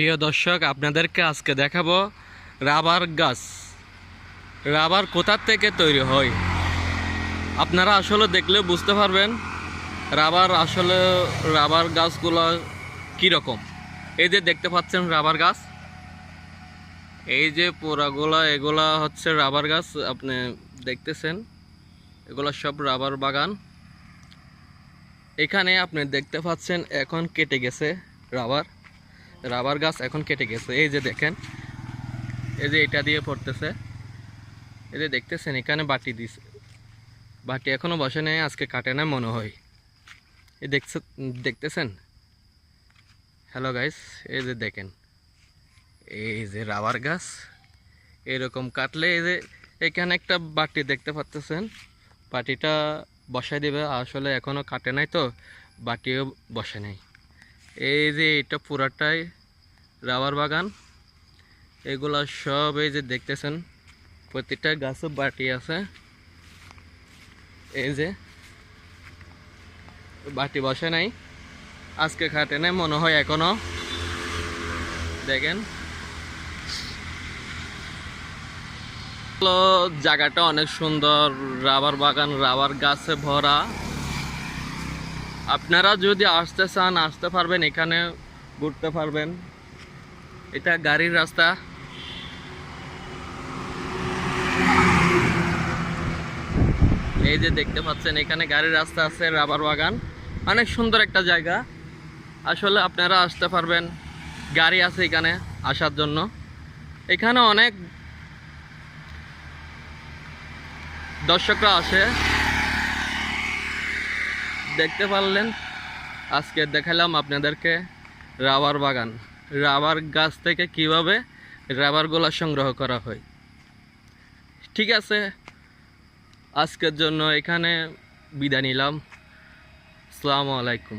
প্রিয় দর্শক, আপনাদেরকে আজকে দেখাবো রাবার গাছ। রাবার কোথা থেকে তৈরি হয় আপনারা আসলে দেখলে বুঝতে পারবেন রাবার গাছগুলো কীরকম। এই যে দেখতে পাচ্ছেন রাবার গাছ, এই যে এগুলা হচ্ছে রাবার গাছ। আপনি দেখতেছেন এগুলো সব রাবার বাগান। এখানে আপনি দেখতে পাচ্ছেন এখন কেটে গেছে রাবার গাছ, এখন কেটে গেছে। এই যে দেখেন, এই যে এটা দিয়ে পড়তেছে, এই যে দেখতেছেন এখানে বাটি এখনো বসে নেই, আজকে কাটে না মনে হয়। এই দেখতেছেন। হ্যালো গাইস, এই যে দেখেন, এই যে রাবার গাছ এরকম কাটলে এই যে এখানে একটা বাটি দেখতে পাচ্ছেন, বাটিটা বসাই দেবে। আসলে এখনো কাটে নাই তো বাটিও বসে নাই। এই যে এটা পুরাটাই রাবার বাগান। এগুলা সব এই যে দেখতেছেন, প্রতিটা গাছে বাটি আছে। এই যে বাটি বসে নাই, আজকে কাটে নাই মনে হয় এখনো। দেখেন জায়গাটা অনেক সুন্দর, রাবার বাগান, রাবার গাছে ভরা। আপনারা যদি আসতে চান আসতে পারবেন, এখানে ঘুরতে পারবেন। এটা গাড়ির রাস্তা। এই যে দেখতে পাচ্ছেন এখানে গাড়ির রাস্তা আছে, রাবার বাগান অনেক সুন্দর একটা জায়গা। আসলে আপনারা আসতে পারবেন, গাড়ি আছে এখানে আসার জন্য। এখানে অনেক দর্শকরা আসে, দেখতে পারলেন। আজকে দেখালাম আপনাদেরকে রাবার বাগান, রাবার গাছ থেকে কিভাবে রাবারগুলো সংগ্রহ করা হয়। ঠিক আছে, আজকের জন্য এখানে বিদায় নিলাম। আসসালামু আলাইকুম।